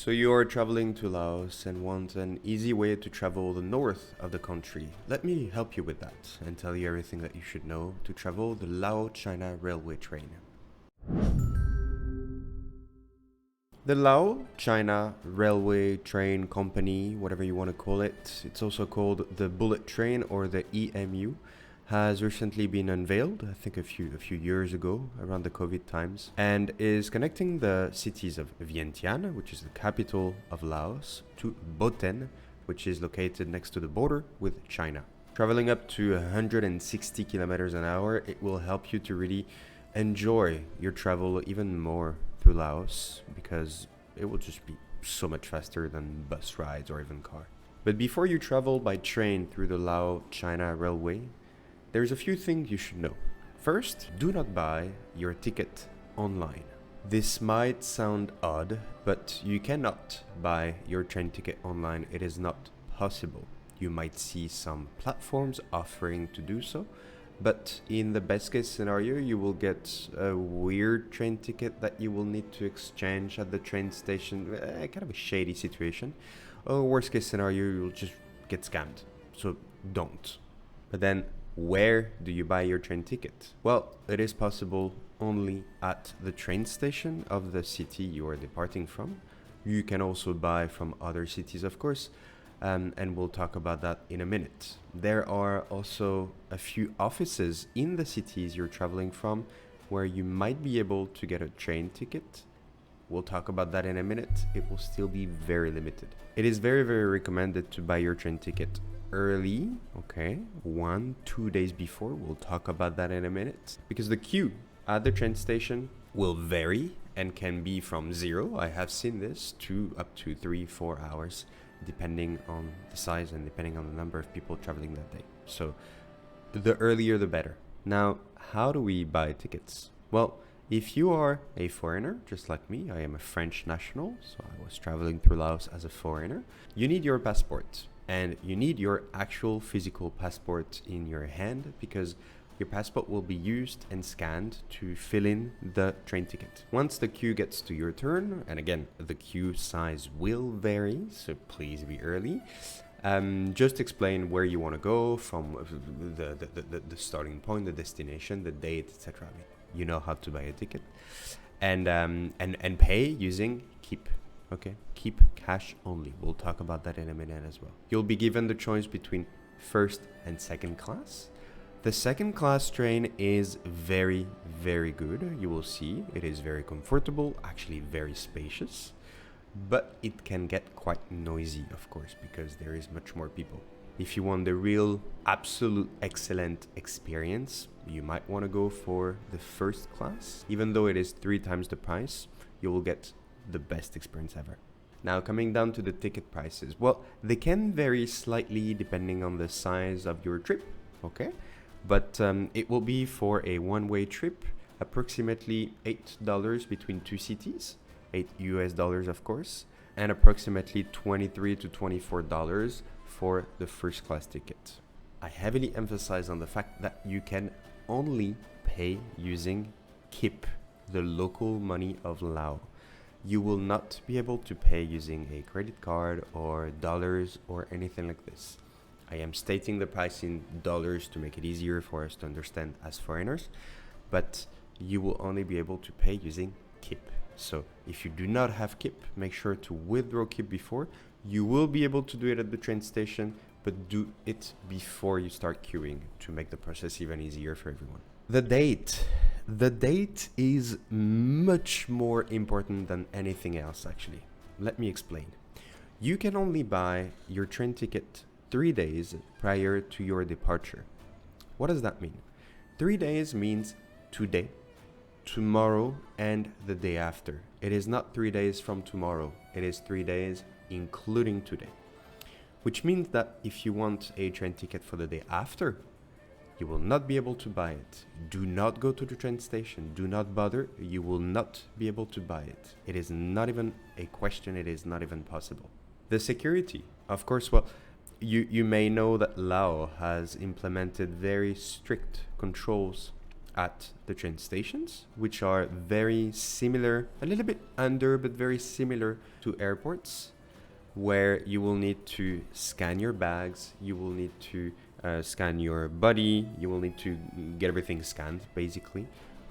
So you are traveling to Laos and want an easy way to travel the north of the country. Let me help you with that and tell you everything that you should know to travel the Lao China Railway train. The Lao China Railway Train Company, whatever you want to call it, it's also called the Bullet Train or the EMU, has recently been unveiled, I think a few years ago, around the COVID times, and is connecting the cities of Vientiane, which is the capital of Laos, to Boten, which is located next to the border with China. Traveling up to 160 kilometers an hour, it will help you to really enjoy your travel even more through Laos, because it will just be so much faster than bus rides or even car. But before you travel by train through the Lao China Railway, there's a few things you should know. First, do not buy your ticket online. This might sound odd, but you cannot buy your train ticket online. It is not possible. You might see some platforms offering to do so, but in the best case scenario, you will get a weird train ticket that you will need to exchange at the train station. Kind of a shady situation. Or worst case scenario, you'll just get scammed. So don't. But then, where do you buy your train ticket? Well, it is possible only at the train station of the city you are departing from. You can also buy from other cities, of course, and we'll talk about that in a minute. There are also a few offices in the cities you're traveling from where you might be able to get a train ticket. We'll talk about that in a minute. It will still be very limited. It is very, very recommended to buy your train ticket early, okay, 1-2 days before. We'll talk about that in a minute, because the queue at the train station will vary and can be from 0, I have seen this, to up to 3-4 hours, depending on the size and depending on the number of people traveling that day. So the earlier the better. Now, how do we buy tickets? Well, if you are a foreigner, just like me, I am a French national, so I was traveling through Laos as a foreigner, you need your passport. And you need your actual physical passport in your hand, because your passport will be used and scanned to fill in the train ticket. Once the queue gets to your turn, and again, the queue size will vary, so please be early. Just explain where you want to go, from the starting point, the destination, the date, etc. I mean, you know how to buy a ticket, and pay using Keep. Okay, keep cash only. We'll talk about that in a minute as well. You'll be given the choice between first and second class. The second class train is very, very good. You will see it is very comfortable, actually very spacious, but it can get quite noisy, of course, because there is much more people. If you want the real, absolute, excellent experience, you might want to go for the first class. Even though it is 3 times the price, you will get the best experience ever. Now, coming down to the ticket prices, well, they can vary slightly depending on the size of your trip, okay? But it will be for a one-way trip, approximately $8 between 2 cities, $8 of course, and approximately $23 to $24 for the first class ticket. I heavily emphasize on the fact that you can only pay using Kip, the local money of Laos. You will not be able to pay using a credit card or dollars or anything like this. I am stating the price in dollars to make it easier for us to understand as foreigners, but you will only be able to pay using Kip. So if you do not have Kip, make sure to withdraw Kip before. You will be able to do it at the train station, but do it before you start queuing to make the process even easier for everyone. The date. The date is much more important than anything else, actually. Let me explain. You can only buy your train ticket 3 days prior to your departure. What does that mean? 3 days means today, tomorrow, and the day after. It is not 3 days from tomorrow. It is 3 days including today. Which means that if you want a train ticket for the day after, you will not be able to buy it. Do not go to the train station. Do not bother. You will not be able to buy it. It is not even a question. It is not even possible. The security. Of course, well, you may know that Laos has implemented very strict controls at the train stations, which are very similar, a little bit under, but very similar to airports, where you will need to scan your bags, you will need to scan your body, you will need to get everything scanned, basically,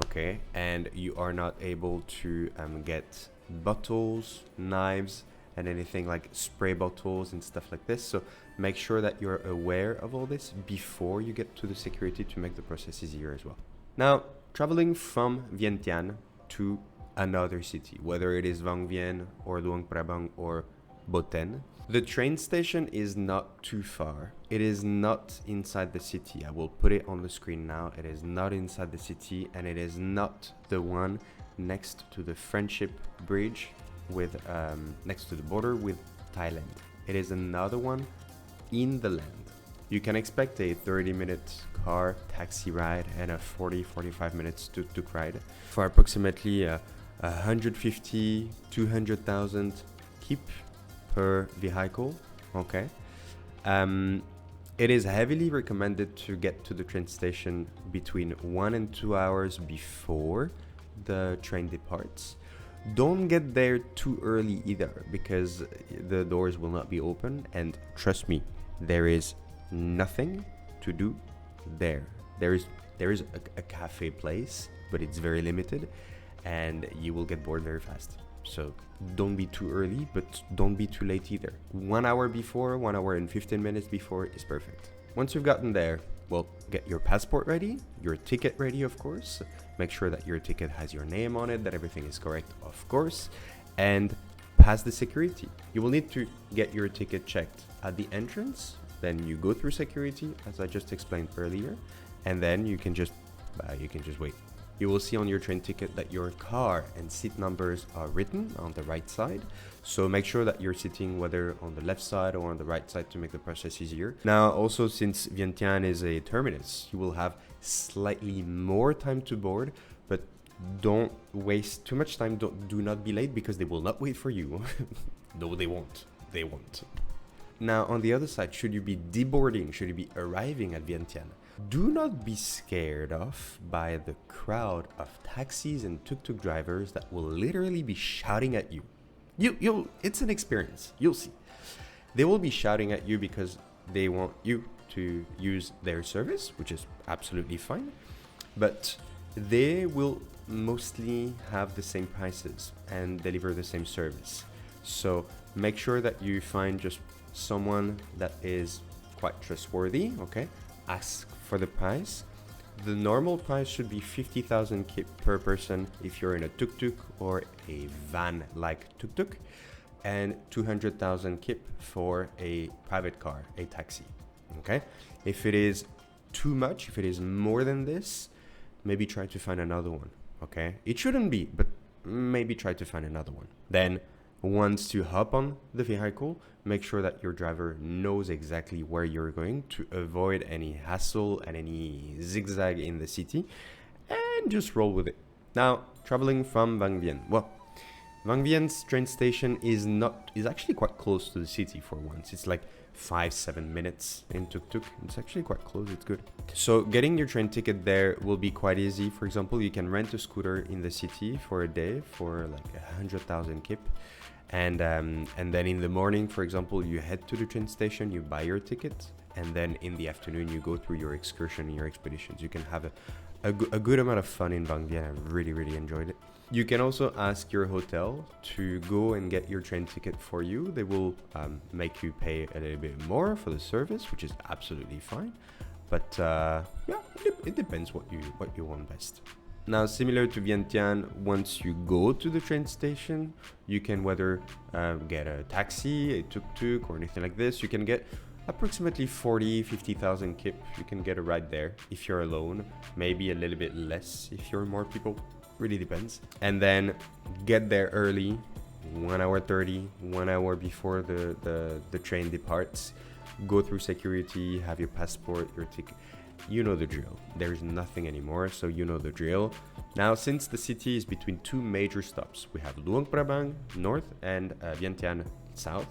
okay? And you are not able to get bottles, knives, and anything like spray bottles and stuff like this. So make sure that you're aware of all this before you get to the security to make the process easier as well. Now, traveling from Vientiane to another city, whether it is Vang Vieng or Luang Prabang or Boten, the train station is not too far. It is not inside the city. I will put it on the screen now. It is not inside the city, and it is not the one next to the Friendship Bridge with next to the border with Thailand. It is another one in the land. You can expect a 30-minute car taxi ride and a 40-45 minutes tuk-tuk ride for approximately 150 200,000 kip per vehicle. Okay. It is heavily recommended to get to the train station between 1 and 2 hours before the train departs. Don't get there too early either, because the doors will not be open, and trust me, there is nothing to do there. There is a cafe place, but it's very limited, and you will get bored very fast. So don't be too early, but don't be too late either. 1 hour before, 1 hour and 15 minutes before is perfect. Once you've gotten there, well, get your passport ready, your ticket ready, of course. Make sure that your ticket has your name on it, that everything is correct, of course, and pass the security. You will need to get your ticket checked at the entrance. Then you go through security, as I just explained earlier, and then you can just wait. You will see on your train ticket that your car and seat numbers are written on the right side. So make sure that you're sitting whether on the left side or on the right side to make the process easier. Now, also, since Vientiane is a terminus, you will have slightly more time to board, but don't waste too much time. Do not be late, because they will not wait for you. No, they won't. They won't. Now, on the other side, should you be deboarding, should you be arriving at Vientiane, do not be scared off by the crowd of taxis and tuk-tuk drivers that will literally be shouting at you. It's an experience. You'll see. They will be shouting at you because they want you to use their service, which is absolutely fine. But they will mostly have the same prices and deliver the same service. So make sure that you find just someone that is quite trustworthy, okay? Ask for the price. The normal price should be 50,000 kip per person if you're in a tuk-tuk or a van-like tuk-tuk, and 200,000 kip for a private car, a taxi, okay? If it is too much, if it is more than this, maybe try to find another one, okay? It shouldn't be, but maybe try to find another one. Then, once you hop on the vehicle, make sure that your driver knows exactly where you're going to avoid any hassle and any zigzag in the city, and just roll with it. Now, traveling from Vang Vieng. Well, Vang Vieng's train station is actually quite close to the city for once. It's like 5-7 minutes in tuk-tuk. It's actually quite close. It's good. So getting your train ticket there will be quite easy. For example, you can rent a scooter in the city for a day for like 100,000 kip. And then in the morning, for example, you head to the train station, you buy your ticket, and then in the afternoon you go through your excursion, your expeditions. You can have a good amount of fun in Vang Vieng. I really enjoyed it. You can also ask your hotel to go and get your train ticket for you. They will make you pay a little bit more for the service, which is absolutely fine. But yeah, it depends what you want best. Now, similar to Vientiane, once you go to the train station, you can whether get a taxi, a tuk-tuk, or anything like this. You can get approximately 50,000 kip. You can get a ride there if you're alone. Maybe a little bit less if you're more people. Really depends. And then get there early, 1 hour 30, 1 hour before the train departs. Go through security, have your passport, your ticket. You know the drill. There's nothing anymore, so you know the drill. Now, since the city is between two major stops, we have Luang Prabang north and Vientiane south.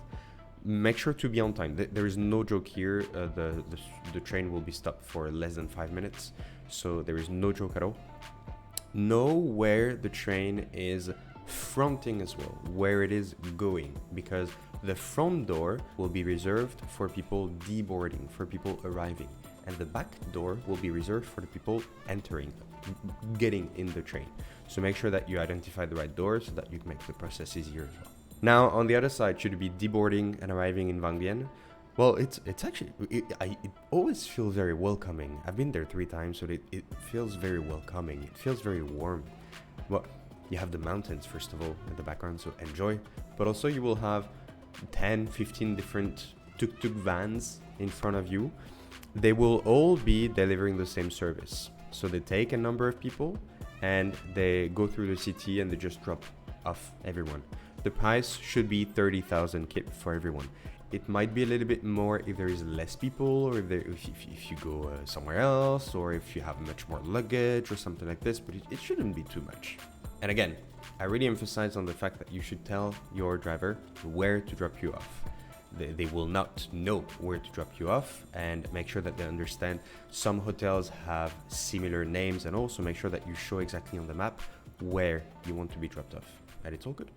Make sure to be on time. There is no joke here. The train will be stopped for less than 5 minutes. so there is no joke at all. Know where the train is fronting as well, where it is going, because the front door will be reserved for people deboarding, for people arriving, and the back door will be reserved for the people entering, getting in the train. So make sure that you identify the right door so that you can make the process easier as well. Now, on the other side, should you be deboarding and arriving in Vang Vieng? Well, it's actually, it always feels very welcoming. I've been there 3 times, so it feels very welcoming. It feels very warm. Well, you have the mountains, first of all, in the background, so enjoy. But also you will have 10, 15 different tuk-tuk vans in front of you. They will all be delivering the same service. So they take a number of people and they go through the city and they just drop off everyone. The price should be 30,000 kip for everyone. It might be a little bit more if there is less people, or if you go somewhere else, or if you have much more luggage or something like this, but it shouldn't be too much. And again, I really emphasize on the fact that you should tell your driver where to drop you off. They will not know where to drop you off, and make sure that they understand some hotels have similar names, and also make sure that you show exactly on the map where you want to be dropped off. And it's all good.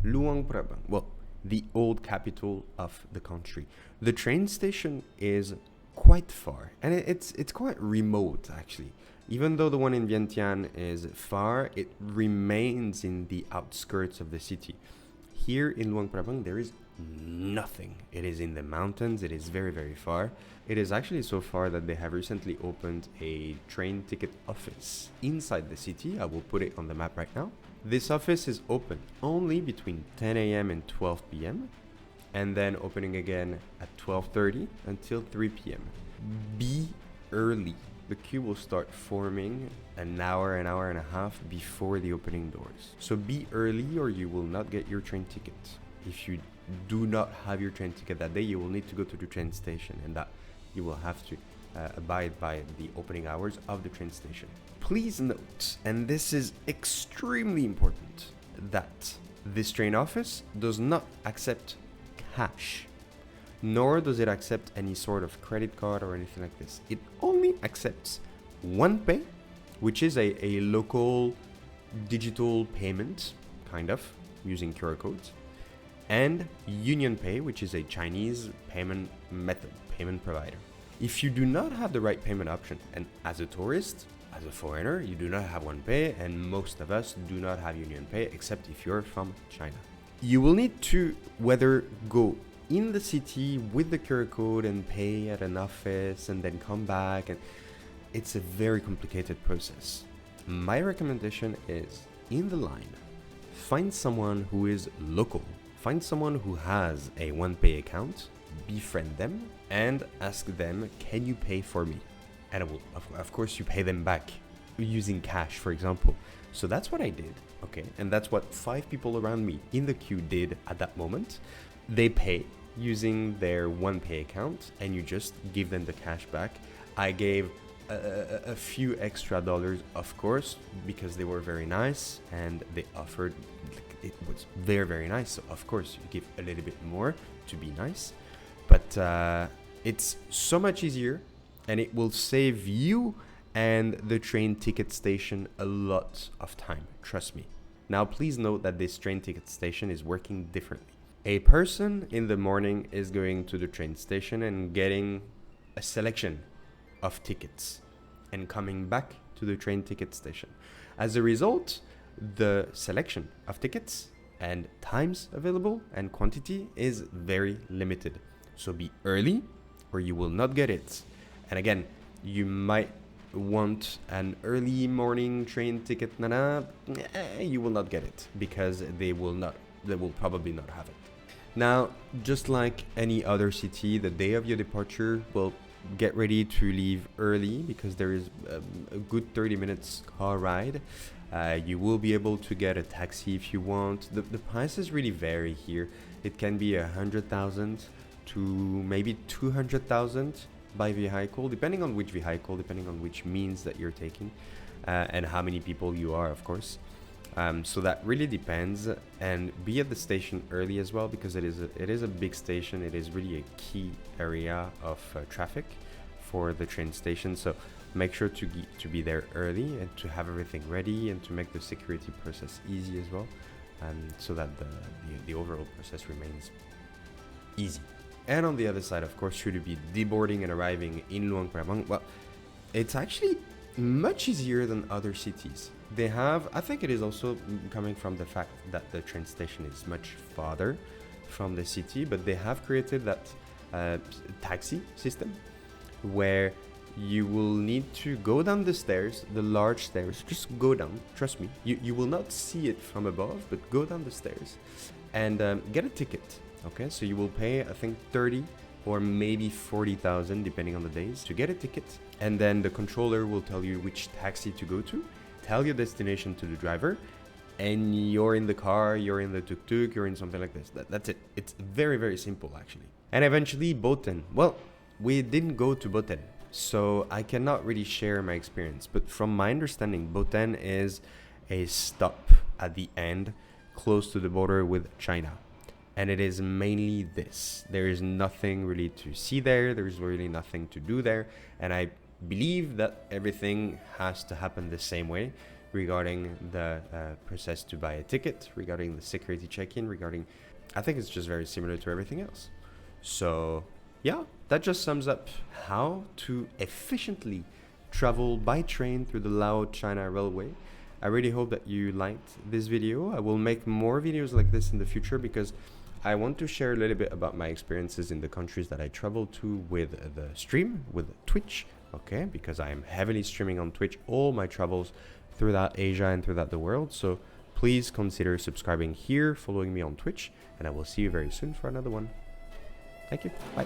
Luang Prabang. Well, the old capital of the country. The train station is quite far, and it's quite remote actually. Even though the one in Vientiane is far, it remains in the outskirts of the city. Here in Luang Prabang, there is nothing. It is in the mountains. It is very, very far. It is actually so far that they have recently opened a train ticket office inside the city. I will put it on the map right now. This office is open only between 10 a.m. and 12 p.m. and then opening again at 12:30 until 3 p.m. Be early. The queue will start forming an hour and a half before the opening doors. So be early or you will not get your train ticket. If you do not have your train ticket that day, you will need to go to the train station, and that you will have to abide by the opening hours of the train station. Please note, and this is extremely important, that this train office does not accept cash, nor does it accept any sort of credit card or anything like this. It only accepts OnePay, which is a local digital payment, kind of, using QR codes, and UnionPay, which is a Chinese payment method, payment provider. If you do not have the right payment option, and as a tourist, as a foreigner, you do not have OnePay, and most of us do not have UnionPay, except if you're from China. You will need to whether go in the city with the QR code and pay at an office and then come back, and it's a very complicated process. My recommendation is, in the line, find someone who is local, find someone who has a OnePay account, befriend them and ask them, can you pay for me? And I will, of course, you pay them back using cash, for example. So that's what I did, okay? And that's what 5 people around me in the queue did at that moment. They pay using their OnePay account, and you just give them the cash back. I gave a few extra dollars, of course, because they were very nice and they offered, it was very, very nice. So of course you give a little bit more to be nice, but it's so much easier, and it will save you and the train ticket station a lot of time, trust me. Now please note that this train ticket station is working differently. A person in the morning is going to the train station and getting a selection of tickets and coming back to the train ticket station. As a result, the selection of tickets and times available and quantity is very limited. So be early or you will not get it. And again, you might want an early morning train ticket, you will not get it because they will probably not have it. Now, just like any other city, the day of your departure, well, get ready to leave early because there is a good 30 minutes car ride. You will be able to get a taxi if you want. The prices really vary here. It can be 100,000 to maybe 200,000 by vehicle, depending on which vehicle, depending on which means that you're taking, and how many people you are, of course. So that really depends, and be at the station early as well because it is a big station. It is really a key area of traffic for the train station. So make sure to be there early and to have everything ready and to make the security process easy as well, so that the overall process remains easy. And on the other side, of course, should you be deboarding and arriving in Luang Prabang, well, it's actually much easier than other cities. They have, I think it is also coming from the fact that the train station is much farther from the city, but they have created that taxi system where you will need to go down the stairs, the large stairs, just go down, trust me. You will not see it from above, but go down the stairs and get a ticket. Okay, so you will pay, I think, 30 or maybe 40,000 depending on the days to get a ticket, and then the controller will tell you which taxi to go to, tell your destination to the driver, and you're in the car, you're in the tuk-tuk, you're in something like this. That's it. It's very, very simple actually. And eventually Boten. Well, we didn't go to Boten, so I cannot really share my experience, but from my understanding, Boten is a stop at the end close to the border with China. And it is mainly this. There is nothing really to see there. There is really nothing to do there. And I believe that everything has to happen the same way regarding the process to buy a ticket, regarding the security check-in, I think it's just very similar to everything else. So yeah, that just sums up how to efficiently travel by train through the Lao China Railway. I really hope that you liked this video. I will make more videos like this in the future because I want to share a little bit about my experiences in the countries that I travel to with the stream, with Twitch, okay? Because I am heavily streaming on Twitch all my travels throughout Asia and throughout the world. So please consider subscribing here, following me on Twitch, and I will see you very soon for another one. Thank you. Bye.